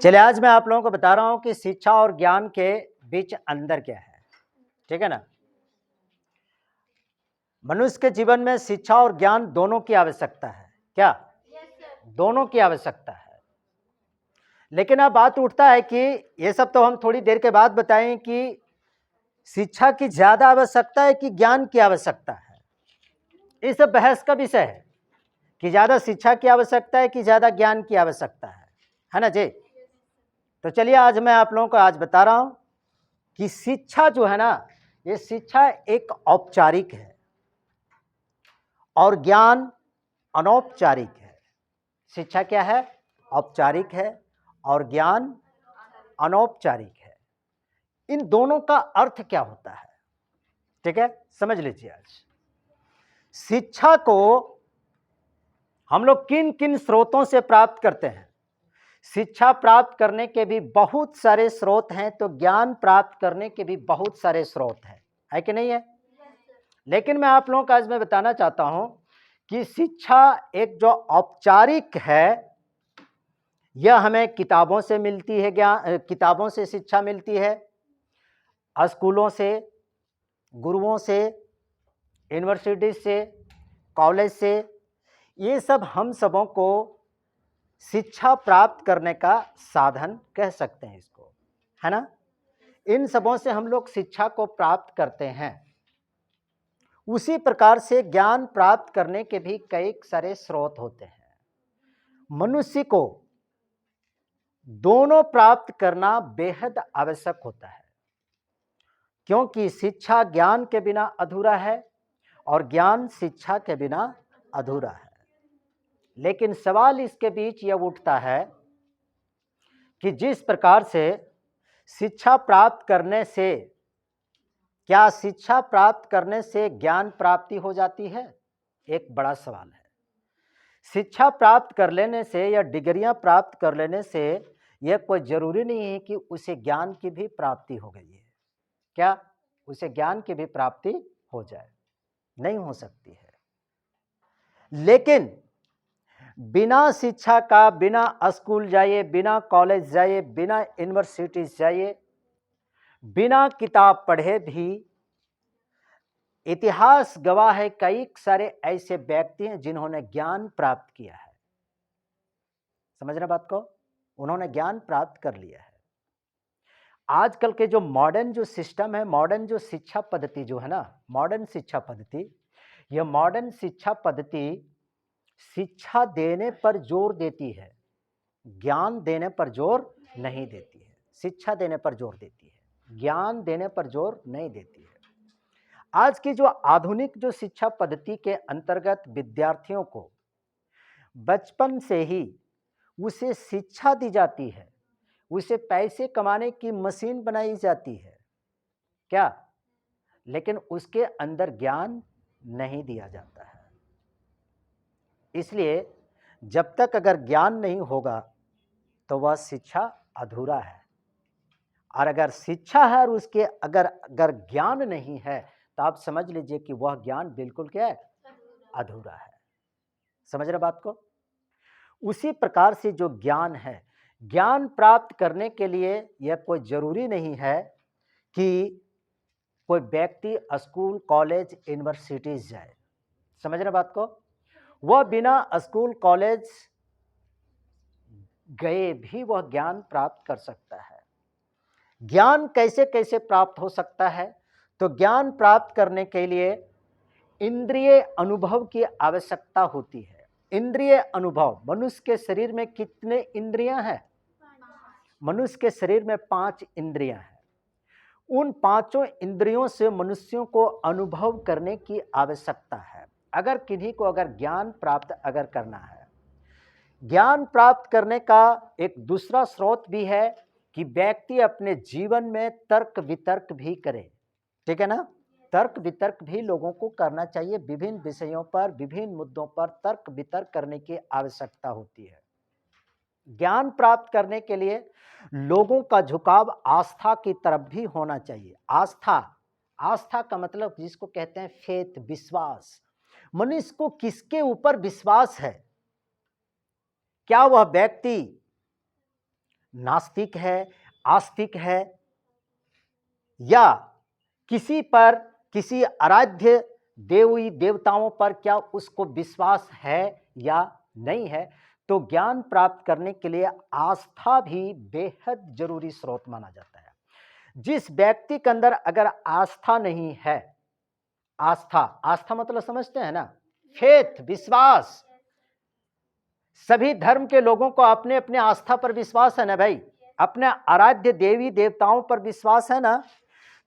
चलिए आज मैं आप लोगों को बता रहा हूं कि शिक्षा और ज्ञान के बीच अंतर क्या है। ठीक है ना। मनुष्य के जीवन में शिक्षा और ज्ञान दोनों की आवश्यकता है। क्या? दोनों की आवश्यकता है। लेकिन अब बात उठता है कि ये सब तो हम थोड़ी देर के बाद बताएं कि शिक्षा की ज्यादा आवश्यकता है कि ज्ञान की आवश्यकता है। इस बहस का विषय है कि ज्यादा शिक्षा की आवश्यकता है कि ज्यादा ज्ञान की आवश्यकता है ना जी। तो चलिए आज मैं आप लोगों को आज बता रहा हूं कि शिक्षा जो है ना, ये शिक्षा एक औपचारिक है और ज्ञान अनौपचारिक है। शिक्षा क्या है? औपचारिक है और ज्ञान अनौपचारिक है। इन दोनों का अर्थ क्या होता है? ठीक है, समझ लीजिए। आज शिक्षा को हम लोग किन किन स्रोतों से प्राप्त करते हैं? शिक्षा प्राप्त करने के भी बहुत सारे स्रोत हैं, तो ज्ञान प्राप्त करने के भी बहुत सारे स्रोत हैं, है कि नहीं है? लेकिन मैं आप लोगों को आज मैं बताना चाहता हूं कि शिक्षा एक जो औपचारिक है, यह हमें किताबों से मिलती है। किताबों से शिक्षा मिलती है, स्कूलों से, गुरुओं से, यूनिवर्सिटी से, कॉलेज से। ये सब हम सबों को शिक्षा प्राप्त करने का साधन कह सकते हैं इसको, है ना। इन सबों से हम लोग शिक्षा को प्राप्त करते हैं। उसी प्रकार से ज्ञान प्राप्त करने के भी कई सारे स्रोत होते हैं। मनुष्य को दोनों प्राप्त करना बेहद आवश्यक होता है, क्योंकि शिक्षा ज्ञान के बिना अधूरा है और ज्ञान शिक्षा के बिना अधूरा है। लेकिन सवाल इसके बीच यह उठता है कि जिस प्रकार से शिक्षा प्राप्त करने से, क्या शिक्षा प्राप्त करने से ज्ञान प्राप्ति हो जाती है? एक बड़ा सवाल है। शिक्षा प्राप्त कर लेने से या डिग्रियां प्राप्त कर लेने से यह कोई जरूरी नहीं है कि उसे ज्ञान की भी प्राप्ति हो गई है। क्या उसे ज्ञान की भी प्राप्ति हो जाए? नहीं हो सकती है। लेकिन बिना शिक्षा का, बिना स्कूल जाइए, बिना कॉलेज जाइए, बिना यूनिवर्सिटी जाइए, बिना किताब पढ़े भी इतिहास गवाह है, कई सारे ऐसे व्यक्ति हैं जिन्होंने ज्ञान प्राप्त किया है। समझ रहे बात को? उन्होंने ज्ञान प्राप्त कर लिया है। आजकल के जो मॉडर्न जो सिस्टम है, मॉडर्न जो शिक्षा पद्धति जो है ना, मॉडर्न शिक्षा पद्धति, यह मॉडर्न शिक्षा पद्धति शिक्षा देने पर जोर देती है, ज्ञान देने पर जोर नहीं देती है। शिक्षा देने पर जोर देती है, ज्ञान देने पर जोर नहीं देती है। आज की जो आधुनिक जो शिक्षा पद्धति के अंतर्गत विद्यार्थियों को बचपन से ही उसे शिक्षा दी जाती है, उसे पैसे कमाने की मशीन बनाई जाती है। क्या? लेकिन उसके अंदर ज्ञान नहीं दिया जाता है। इसलिए जब तक अगर ज्ञान नहीं होगा तो वह शिक्षा अधूरा है, और अगर शिक्षा है और उसके अगर अगर ज्ञान नहीं है तो आप समझ लीजिए कि वह ज्ञान बिल्कुल क्या है? अधूरा है। समझ रहे बात को? उसी प्रकार से जो ज्ञान है, ज्ञान प्राप्त करने के लिए यह कोई जरूरी नहीं है कि कोई व्यक्ति स्कूल, कॉलेज, यूनिवर्सिटीज जाए। समझ रहे बात को? वह बिना स्कूल, कॉलेज गए भी वह ज्ञान प्राप्त कर सकता है। ज्ञान कैसे कैसे प्राप्त हो सकता है? तो ज्ञान प्राप्त करने के लिए इंद्रिय अनुभव की आवश्यकता होती है। इंद्रिय अनुभव, मनुष्य के शरीर में कितने इंद्रियां हैं? मनुष्य के शरीर में 5 इंद्रियां हैं। उन पांचों इंद्रियों से मनुष्यों को अनुभव करने की आवश्यकता है। अगर किन्हीं को अगर ज्ञान प्राप्त अगर करना है, ज्ञान प्राप्त करने का एक दूसरा स्रोत भी है कि व्यक्ति अपने जीवन में तर्क वितर्क भी करे। ठीक है ना। तर्क वितर्क भी लोगों को करना चाहिए। विभिन्न विषयों पर, विभिन्न मुद्दों पर तर्क वितर्क करने की आवश्यकता होती है। ज्ञान प्राप्त करने के लिए लोगों का झुकाव आस्था की तरफ भी होना चाहिए। आस्था, आस्था का मतलब जिसको कहते हैं फेथ, विश्वास। मनुष्य को किसके ऊपर विश्वास है? क्या वह व्यक्ति नास्तिक है, आस्तिक है, या किसी पर, किसी आराध्य देवी देवताओं पर क्या उसको विश्वास है या नहीं है, तो ज्ञान प्राप्त करने के लिए आस्था भी बेहद जरूरी स्रोत माना जाता है। जिस व्यक्ति के अंदर अगर आस्था नहीं है, आस्था, आस्था मतलब समझते हैं ना, फेथ, विश्वास। सभी धर्म के लोगों को अपने अपने आस्था पर विश्वास है ना भाई, अपने आराध्य देवी देवताओं पर विश्वास है ना,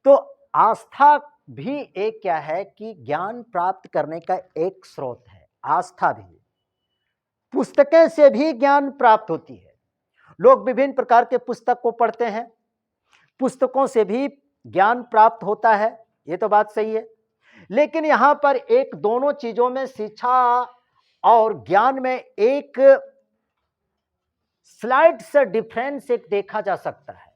तो आस्था भी एक क्या है कि ज्ञान प्राप्त करने का एक स्रोत है। आस्था भी, पुस्तकें से भी ज्ञान प्राप्त होती है। लोग विभिन्न प्रकार के पुस्तक को पढ़ते हैं, पुस्तकों से भी ज्ञान प्राप्त होता है, ये तो बात सही है। लेकिन यहां पर एक, दोनों चीजों में, शिक्षा और ज्ञान में एक स्लाइड से डिफरेंस एक देखा जा सकता है।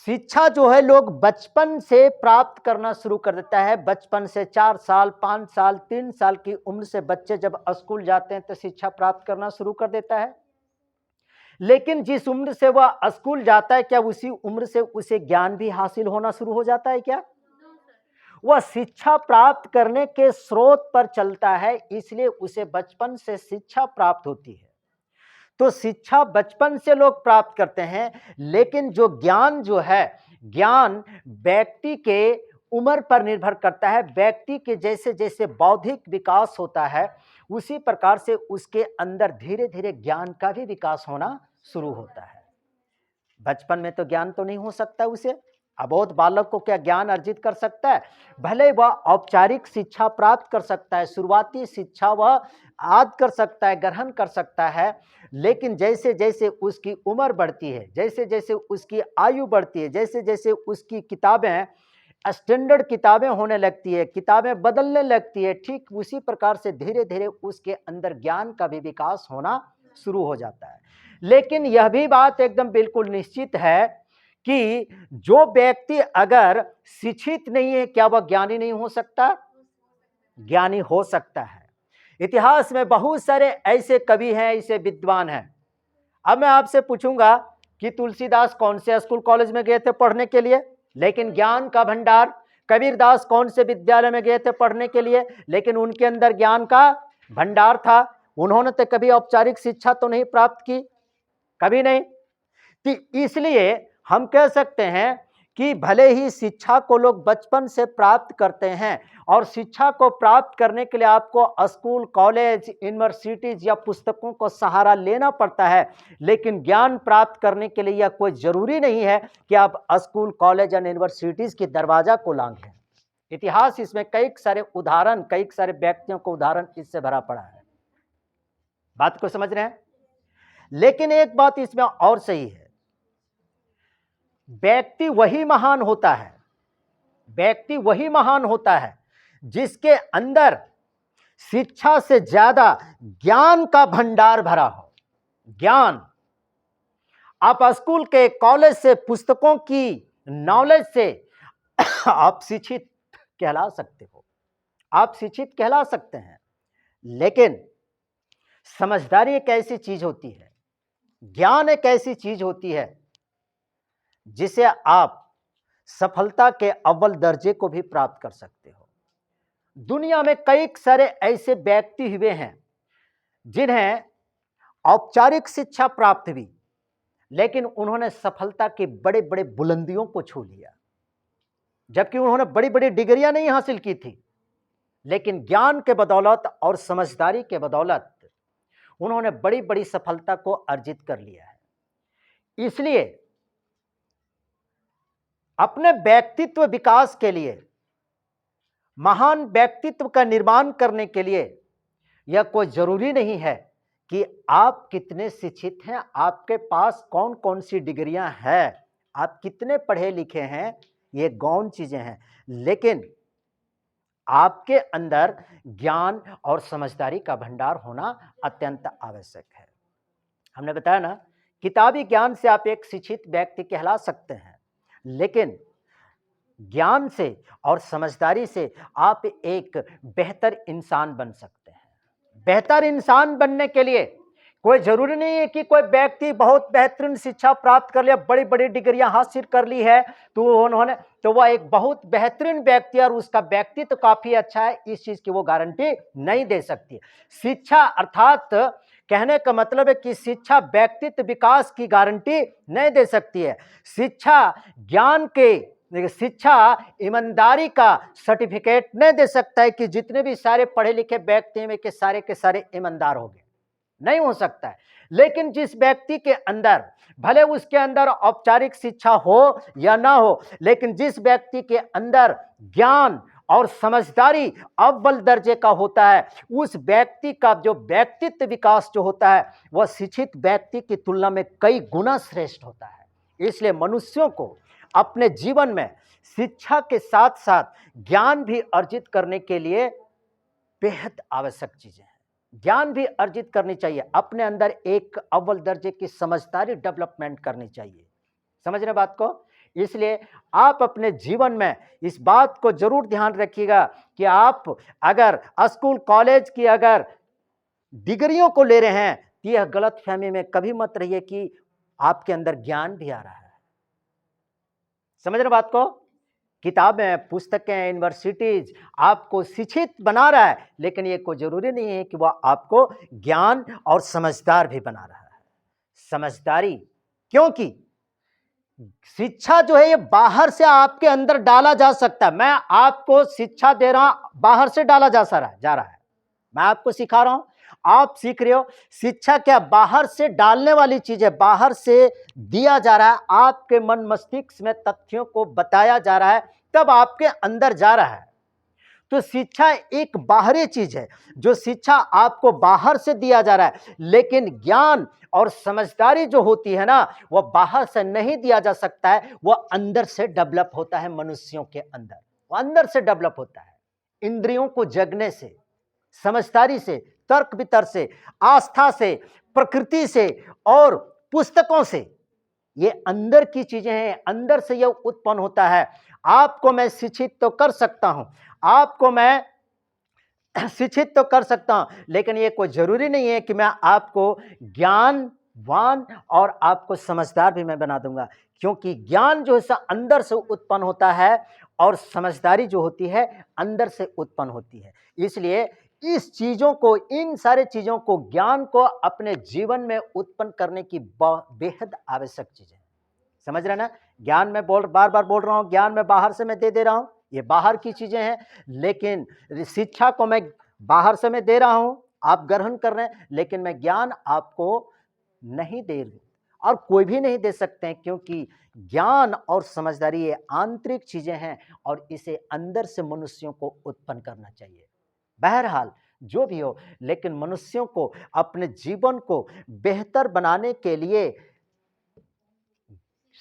शिक्षा जो है लोग बचपन से प्राप्त करना शुरू कर देता है। बचपन से 4 साल, 5 साल, 3 साल की उम्र से बच्चे जब स्कूल जाते हैं तो शिक्षा प्राप्त करना शुरू कर देता है। लेकिन जिस उम्र से वह स्कूल जाता है, क्या उसी उम्र से उसे ज्ञान भी हासिल होना शुरू हो जाता है क्या? वह शिक्षा प्राप्त करने के स्रोत पर चलता है, इसलिए उसे बचपन से शिक्षा प्राप्त होती है। तो शिक्षा बचपन से लोग प्राप्त करते हैं, लेकिन जो ज्ञान जो है, ज्ञान व्यक्ति के उम्र पर निर्भर करता है। व्यक्ति के जैसे जैसे बौद्धिक विकास होता है, उसी प्रकार से उसके अंदर धीरे धीरे ज्ञान का भी विकास होना शुरू होता है। बचपन में तो ज्ञान तो नहीं हो सकता उसे। अबोध बालक को क्या ज्ञान अर्जित कर सकता है? भले वह औपचारिक शिक्षा प्राप्त कर सकता है, शुरुआती शिक्षा वह आद कर सकता है, ग्रहण कर सकता है, लेकिन जैसे जैसे उसकी उम्र बढ़ती है, जैसे जैसे उसकी आयु बढ़ती है, जैसे जैसे उसकी किताबें स्टैंडर्ड किताबें होने लगती है, किताबें बदलने लगती है, ठीक उसी प्रकार से धीरे धीरे उसके अंदर ज्ञान का भी विकास होना शुरू हो जाता है। लेकिन यह भी बात एकदम बिल्कुल निश्चित है कि जो व्यक्ति अगर शिक्षित नहीं है, क्या वह ज्ञानी नहीं हो सकता? ज्ञानी हो सकता है। इतिहास में बहुत सारे ऐसे कवि हैं, ऐसे विद्वान हैं। अब मैं आपसे पूछूंगा कि तुलसीदास कौन से स्कूल कॉलेज में गए थे पढ़ने के लिए, लेकिन ज्ञान का भंडार। कबीरदास कौन से विद्यालय में गए थे पढ़ने के लिए, लेकिन उनके अंदर ज्ञान का भंडार था। उन्होंने तो कभी औपचारिक शिक्षा तो नहीं प्राप्त की, कभी नहीं। तो इसलिए हम कह सकते हैं कि भले ही शिक्षा को लोग बचपन से प्राप्त करते हैं, और शिक्षा को प्राप्त करने के लिए आपको स्कूल, कॉलेज, यूनिवर्सिटीज या पुस्तकों को सहारा लेना पड़ता है, लेकिन ज्ञान प्राप्त करने के लिए यह कोई जरूरी नहीं है कि आप स्कूल, कॉलेज या यूनिवर्सिटीज के दरवाजा को लांघें। इतिहास इसमें कई सारे उदाहरण, कई सारे व्यक्तियों को उदाहरण इससे भरा पड़ा है। बात को समझ रहे हैं? लेकिन एक बात इसमें और सही है, व्यक्ति वही महान होता है, व्यक्ति वही महान होता है जिसके अंदर शिक्षा से ज्यादा ज्ञान का भंडार भरा हो। ज्ञान, आप स्कूल के, कॉलेज से, पुस्तकों की नॉलेज से आप शिक्षित कहला सकते हो, आप शिक्षित कहला सकते हैं। लेकिन समझदारी एक ऐसी चीज होती है, ज्ञान एक ऐसी चीज होती है जिसे आप सफलता के अव्वल दर्जे को भी प्राप्त कर सकते हो। दुनिया में कई सारे ऐसे व्यक्ति हुए हैं जिन्हें औपचारिक शिक्षा प्राप्त हुई, लेकिन उन्होंने सफलता के बड़े बड़े बुलंदियों को छू लिया, जबकि उन्होंने बड़ी बड़ी डिग्रियां नहीं हासिल की थी, लेकिन ज्ञान के बदौलत और समझदारी के बदौलत उन्होंने बड़ी बड़ी सफलता को अर्जित कर लिया है। इसलिए अपने व्यक्तित्व विकास के लिए, महान व्यक्तित्व का निर्माण करने के लिए यह कोई जरूरी नहीं है कि आप कितने शिक्षित हैं, आपके पास कौन कौन सी डिग्रियां हैं, आप कितने पढ़े लिखे हैं, ये गौण चीजें हैं। लेकिन आपके अंदर ज्ञान और समझदारी का भंडार होना अत्यंत आवश्यक है। हमने बताया ना, किताबी ज्ञान से आप एक शिक्षित व्यक्ति कहला सकते हैं, लेकिन ज्ञान से और समझदारी से आप एक बेहतर इंसान बन सकते हैं। बेहतर इंसान बनने के लिए कोई जरूरी नहीं है कि कोई व्यक्ति बहुत बेहतरीन शिक्षा प्राप्त कर लिया, बड़ी बड़ी डिग्रियां हासिल कर ली है तो वह एक बहुत बेहतरीन व्यक्ति और उसका व्यक्तित्व तो काफी अच्छा है, इस चीज की वो गारंटी नहीं दे सकती। शिक्षा अर्थात कहने का मतलब है कि शिक्षा व्यक्तित्व विकास की गारंटी नहीं दे सकती है। शिक्षा ईमानदारी का सर्टिफिकेट नहीं दे सकता है कि जितने भी सारे पढ़े लिखे व्यक्ति हैं के सारे ईमानदार हो गए, नहीं हो सकता है। लेकिन जिस व्यक्ति के अंदर, भले उसके अंदर औपचारिक शिक्षा हो या ना हो, लेकिन जिस व्यक्ति के अंदर ज्ञान और समझदारी अव्वल दर्जे का होता है, उस व्यक्ति का जो व्यक्तित्व विकास जो होता है वह शिक्षित व्यक्ति की तुलना में कई गुना श्रेष्ठ होता है। इसलिए मनुष्यों को अपने जीवन में शिक्षा के साथ साथ ज्ञान भी अर्जित करने के लिए बेहद आवश्यक चीजें हैं। ज्ञान भी अर्जित करनी चाहिए, अपने अंदर एक अव्वल दर्जे की समझदारी डेवलपमेंट करनी चाहिए। समझ रहे बात को? इसलिए आप अपने जीवन में इस बात को जरूर ध्यान रखिएगा कि आप अगर स्कूल कॉलेज की अगर डिग्रियों को ले रहे हैं तो यह गलत फहमी में कभी मत रहिए कि आपके अंदर ज्ञान भी आ रहा है। समझ रहे बात को? किताबें, पुस्तकें, यूनिवर्सिटीज आपको शिक्षित बना रहा है, लेकिन ये कोई जरूरी नहीं है कि वह आपको ज्ञान और समझदार भी बना रहा है। समझदारी, क्योंकि शिक्षा जो है ये बाहर से आपके अंदर डाला जा सकता है। मैं आपको शिक्षा दे रहा हूं, बाहर से डाला जा रहा है। मैं आपको सिखा रहा हूं, आप सीख रहे हो। शिक्षा क्या बाहर से डालने वाली चीज है, बाहर से दिया जा रहा है, आपके मन मस्तिष्क में तथ्यों को बताया जा रहा है, तब आपके अंदर जा रहा है। तो शिक्षा एक बाहरी चीज है, जो शिक्षा आपको बाहर से दिया जा रहा है, लेकिन ज्ञान और समझदारी जो होती है ना, वह बाहर से नहीं दिया जा सकता है, वह अंदर से डेवलप होता है। मनुष्यों के अंदर वह अंदर से डेवलप होता है, इंद्रियों को जगने से, समझदारी से, तर्क वितर्क से, आस्था से, प्रकृति से और पुस्तकों से। ये अंदर की चीजें हैं, अंदर से यह उत्पन्न होता है। आपको मैं शिक्षित तो कर सकता हूं, आपको मैं शिक्षित तो कर सकता हूं, लेकिन ये कोई जरूरी नहीं है कि मैं आपको ज्ञानवान और आपको समझदार भी मैं बना दूंगा, क्योंकि ज्ञान जो है अंदर से उत्पन्न होता है और समझदारी जो होती है अंदर से उत्पन्न होती है। इसलिए इस चीजों को, इन सारे चीजों को, ज्ञान को अपने जीवन में उत्पन्न करने की बेहद आवश्यक चीज है। समझ रहे ना? ज्ञान में बार बार बोल रहा हूं, ज्ञान में बाहर से मैं दे रहा हूं, ये बाहर की चीजें हैं, लेकिन शिक्षा को मैं बाहर से मैं दे रहा हूं, आप ग्रहण कर रहे हैं, लेकिन मैं ज्ञान आपको नहीं दे रही और कोई भी नहीं दे सकते हैं, क्योंकि ज्ञान और समझदारी ये आंतरिक चीजें हैं और इसे अंदर से मनुष्यों को उत्पन्न करना चाहिए। बहरहाल जो भी हो, लेकिन मनुष्यों को अपने जीवन को बेहतर बनाने के लिए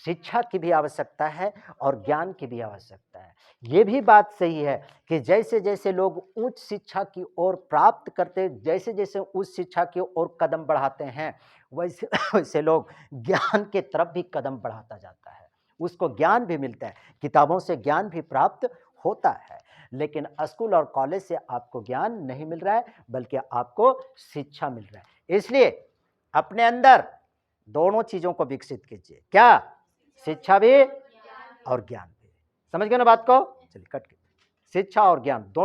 शिक्षा की भी आवश्यकता है और ज्ञान की भी आवश्यकता है। ये भी बात सही है कि जैसे जैसे लोग उच्च शिक्षा की ओर प्राप्त करते, जैसे जैसे उच्च शिक्षा की ओर कदम बढ़ाते हैं, वैसे वैसे लोग ज्ञान के तरफ भी कदम बढ़ाता जाता है, उसको ज्ञान भी मिलता है, किताबों से ज्ञान भी प्राप्त होता है। लेकिन स्कूल और कॉलेज से आपको ज्ञान नहीं मिल रहा है, बल्कि आपको शिक्षा मिल रहा है। इसलिए अपने अंदर दोनों चीजों को विकसित कीजिए। क्या? शिक्षा भी और ज्ञान भी। समझ गए ना बात को? चलिए कट के, शिक्षा और ज्ञान दोनों